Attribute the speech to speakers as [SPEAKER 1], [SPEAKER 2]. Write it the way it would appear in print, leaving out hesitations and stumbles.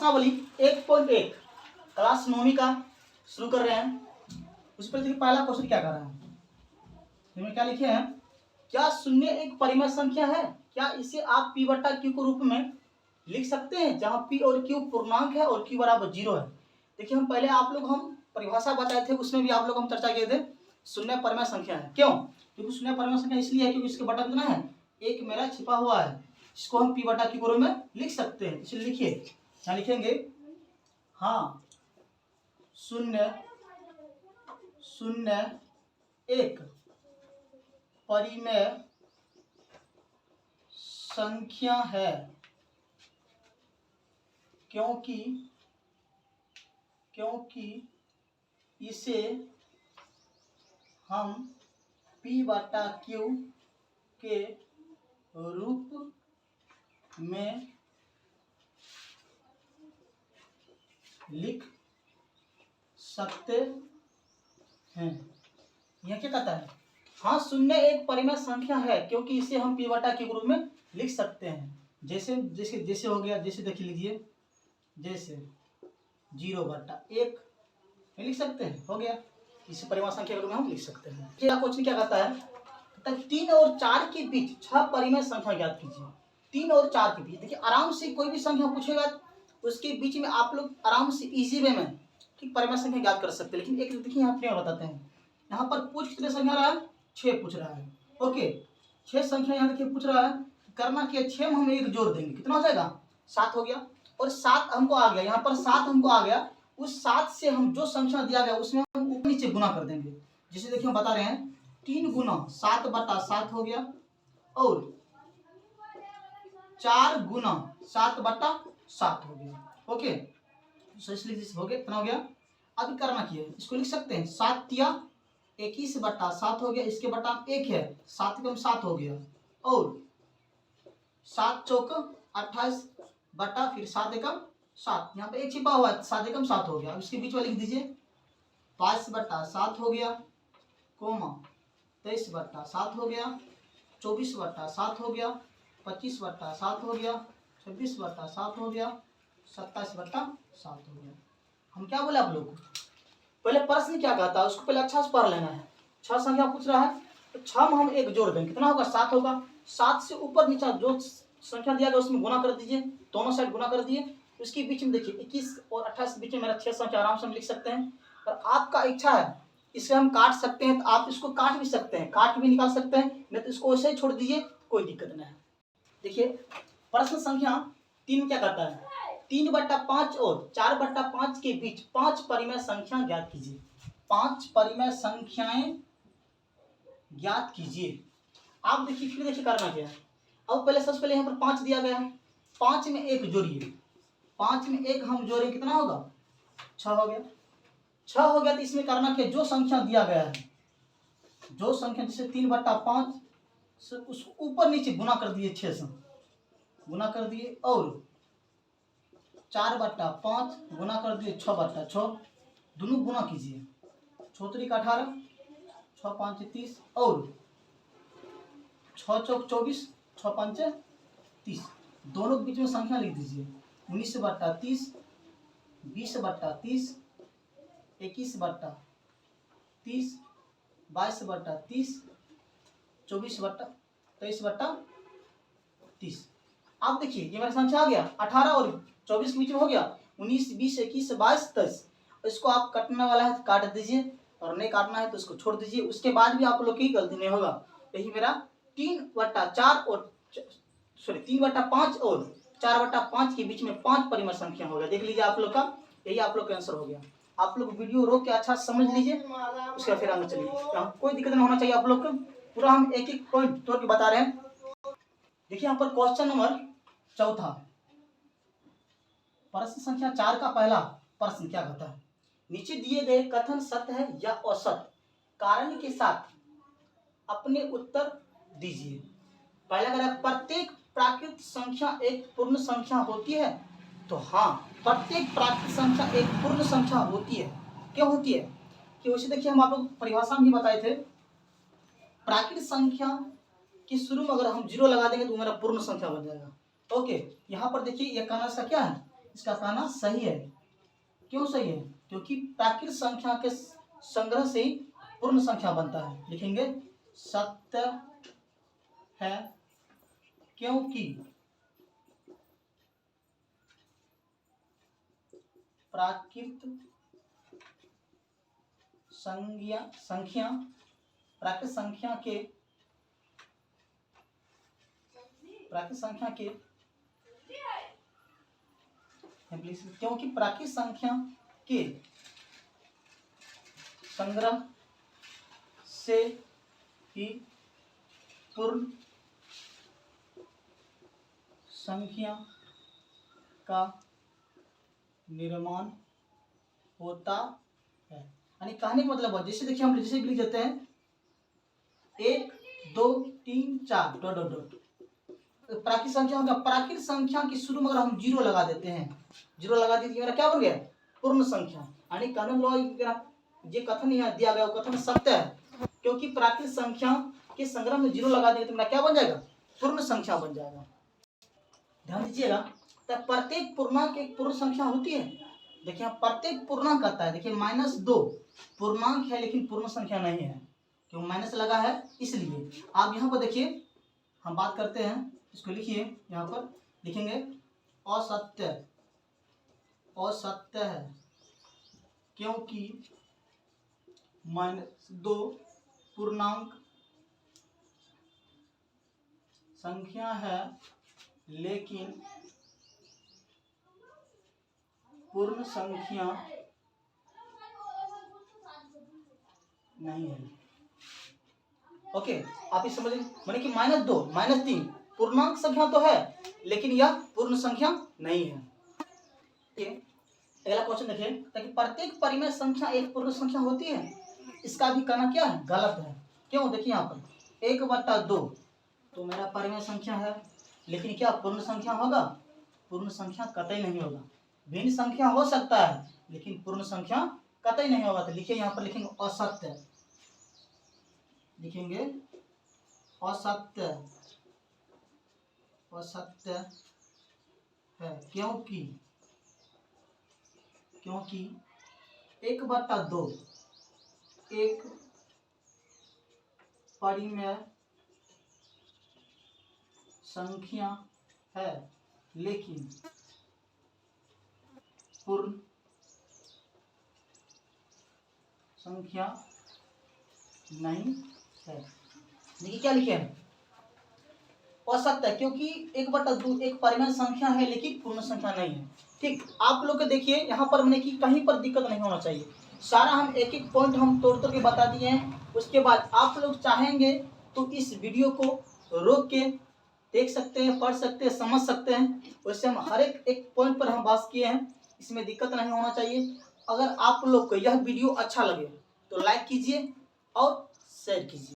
[SPEAKER 1] प्रश्नावली 1.1 क्लास 9वीं का शुरू कर रहे हैं। उस पर देखिए पहला क्वेश्चन क्या कर रहा है, इसमें क्या लिखे हैं, क्या शून्य एक परिमेय संख्या है? क्या इसे आप p बटा q के रूप में लिख सकते हैं, जहां p और q पूर्णांक है और q बराबर 0 है। देखिए हम पहले आप लोग हम परिभाषा बताए थे, उसमें भी आप लोग हम चर्चा किए थे, शून्य परिमेय संख्या है। क्यों? क्योंकि शून्य परिमेय संख्या इसलिए है क्योंकि इसके बटा कितना है, एक मेरा छिपा हुआ है, इसको हम p बटा q के रूप में लिख सकते हैं। इसलिए लिखिए, क्या लिखेंगे, हाँ शून्य एक परिमेय संख्या है क्योंकि इसे हम p बटा q के रूप में लिख सकते हैं। यह क्या कहता है, हाँ शून्य एक परिमेय संख्या है क्योंकि इसे हम p बटा q के रूप में लिख सकते हैं। जैसे जैसे जैसे हो गया, जैसे देख लीजिए, जैसे 0/1 लिख सकते हैं, हो गया, इसे परिमेय संख्या के रूप में हम लिख सकते हैं। ये क्वेश्चन क्या कहता है, कहता है 3 और 4 के बीच 6 परिमेय संख्या ज्ञात कीजिए। 3 और 4 के बीच, देखिए आराम से कोई भी संख्या पूछेगा उसके बीच में आप लोग आराम से इजी वे में ठीक परिमेय संख्या ज्ञात कर सकते हैं। लेकिन एक देखिए यहाँ पे बताते हैं, यहाँ पर पूछ कितने संख्या रहा है, 6 पूछ रहा है। ओके, 6 संख्या यहाँ देखिए पूछ रहा है, करना क्या, 6 में हम एक जोड़ देंगे, कितना हो जाएगा, 7 हो गया। और 7 हमको आ गया, यहाँ पर 7 हमको आ गया, उस 7 से हम जो संख्या दिया गया उसमें हम ऊपर नीचे गुना कर देंगे। जैसे देखिए हम बता रहे हैं 3 गुना 7/7 हो गया और 4 गुना 7/7 हो गया। ओके, तो इसलिए हो गया, कितना हो गया। अब करना क्या है, इसको लिख सकते हैं 7 तिया 21/7 हो गया, इसके बटा 1 है, 7 कम 7 हो गया, और 7 चौक 28 बटा फिर 7 एकम 7, यहाँ पे एक छिपा हुआ है, 7 एकम 7 हो गया। इसके बीच में लिख दीजिए 22/7 हो गया, कोमा 23/7 हो गया, 24/7 हो गया, 25/7 हो गया, 26/7 हो गया, 27/7 हो गया। हम क्या बोले आप लोग को, पहले प्रश्न क्या कहता है उसको पहले अच्छा से पढ़ लेना है। 6 संख्या पूछ रहा है तो 6 में हम एक जोड़ देंगे, कितना होगा, 7 होगा। 7 से ऊपर नीचे जो संख्या दिया गया उसमें गुना कर दीजिए, दोनों साइड गुना कर दिए। उसके बीच में देखिए 21 और 28 के बीच में मेरा 6 संख्या आराम से हम लिख सकते हैं। और आपका इच्छा है इसे हम काट सकते हैं तो आप इसको काट भी सकते हैं, काट भी निकाल सकते हैं, नहीं तो इसको वैसे ही छोड़ दीजिए, कोई दिक्कत नहीं है। देखिए प्रश्न संख्या 3 क्या कहता है, 3/5 और 4/5 के बीच 5 परिमेय संख्या ज्ञात कीजिए। 5 परिमेय संख्याएं ज्ञात कीजिए। आप देखिए फिर देखिए करना क्या है, अब पहले सबसे पहले यहाँ पर 5 दिया गया है, 5 में 1 जोड़िए, 5 में 1 हम जोड़े, कितना होगा, 6 हो गया। 6 हो गया तो इसमें करना क्या, जो संख्या दिया गया है, जो संख्या जैसे 3/5 से उसको ऊपर नीचे गुना कर दिए, 6 से गुना कर दिए, और 4/5 गुना कर दिए 6/6, दोनों गुना कीजिए, 6 3 18, 6 5 30, और 6 चौक 24, 6 5 30, दोनों के बीच में संख्या लिख दीजिए, 19/30, 20/30, 21/30, 22/30, 24/23/30। आप देखिए ये मेरा संख्या आ गया, 18 और 24 के बीच में हो गया, 19 20 21 22 23। इसको आप काटने वाला है तो काट दीजिए, और नहीं काटना है तो इसको छोड़ दीजिए। उसके बाद भी आप लोग की गलती नहीं होगा। यही मेरा 3/4 और 3/5 और 4/5 के बीच में 5 परिमेय संख्या हो गया। देख लीजिए आप लोग का, यही आप लोग का आंसर हो गया। आप लोग वीडियो रोक के अच्छा समझ लीजिए, उसके फिर आगे चलिए, कोई दिक्कत नहीं होना चाहिए आप लोग को। पूरा हम एक एक पॉइंट तोड़ के बता रहे हैं। देखिए यहाँ पर क्वेश्चन नंबर 4, प्रश्न संख्या 4 का पहला प्रश्न क्या कहता है, नीचे दिए गए कथन सत्य है या असत्य, कारण के साथ अपने उत्तर दीजिए। पहला कह रहा है प्रत्येक प्राकृत संख्या एक पूर्ण संख्या होती है, तो हाँ प्रत्येक प्राकृत संख्या एक पूर्ण संख्या होती है। क्यों होती है, कि वैसे देखिए हम आप लोग परिभाषा में भी बताए थे, प्राकृत संख्या के शुरू में अगर हम 0 लगा देंगे तो मेरा पूर्ण संख्या बन जाएगा। ओके, यहाँ पर देखिए ये कहना सा क्या है, इसका कहना सही है। क्यों सही है? क्योंकि प्राकृत संख्या के संग्रह से ही पूर्ण संख्या बनता है। लिखेंगे सत्य है क्योंकि प्राकृत संख्या के संग्रह से ही पूर्ण संख्या का निर्माण होता है। यानी कहने का मतलब है, जैसे देखिए हम जैसे लिख देते हैं 1 2 3 4 डॉट डॉट डॉट, प्राकृत संख्या होगा। प्राकृत संख्या के शुरू में अगर हम 0 लगा देते हैं, 0 लगा दीजिए, मेरा क्या बन गया? पूर्ण संख्या। यानी कानून लॉ ये कथन यहाँ दिया गया वो कथन सत्य है, क्योंकि प्राकृत संख्या के संग्रह में 0 लगा दिए तो मेरा क्या बन जाएगा? पूर्ण संख्या बन जाएगा। ध्यान दीजिएगा, तो प्रत्येक पूर्णांक एक पूर्ण संख्या होती है। देखिए प्रत्येक पूर्णांक आता है, देखिए -2 पूर्णांक है लेकिन पूर्ण संख्या नहीं है, क्यों? माइनस लगा है इसलिए। आप यहाँ पर देखिए हम बात करते हैं, इसको लिखिए, यहाँ पर लिखेंगे असत्य, असत्य है क्योंकि -2 पूर्णांक संख्या है लेकिन पूर्ण संख्या नहीं है। ओके, आप इस समझ माने कि -2 -3 पूर्णांक संख्या तो है लेकिन यह पूर्ण संख्या नहीं है। अगला क्वेश्चन देखिए, ताकि प्रत्येक परिमेय संख्या एक पूर्ण संख्या होती है, इसका भी कहना क्या है? गलत है। क्यों? देखिए यहाँ पर 1/2 तो मेरा परिमेय संख्या है, लेकिन क्या पूर्ण संख्या होगा? पूर्ण संख्या कतई नहीं होगा। भिन्न संख्या हो सकता है लेकिन पूर्ण संख्या कतई नहीं होगा। तो लिखिए, यहाँ पर लिखेंगे असत्य, लिखेंगे असत्य, असत्य है क्योंकि 1/2 एक परिमेय संख्या है लेकिन पूर्ण संख्या नहीं है। देखिए क्या लिखे हैं? असत्य है क्योंकि 1/2 एक परिमेय संख्या है लेकिन पूर्ण संख्या नहीं है। ठीक, आप लोग देखिए यहाँ पर मैंने कि कहीं पर दिक्कत नहीं होना चाहिए। सारा हम एक एक पॉइंट हम तोड़ तोड़ के बता दिए हैं। उसके बाद आप लोग चाहेंगे तो इस वीडियो को रोक के देख सकते हैं, पढ़ सकते हैं, समझ सकते हैं। वैसे हम हर एक पॉइंट पर हम बात किए हैं, इसमें दिक्कत नहीं होना चाहिए। अगर आप लोग को यह वीडियो अच्छा लगे तो लाइक कीजिए और शेयर कीजिए।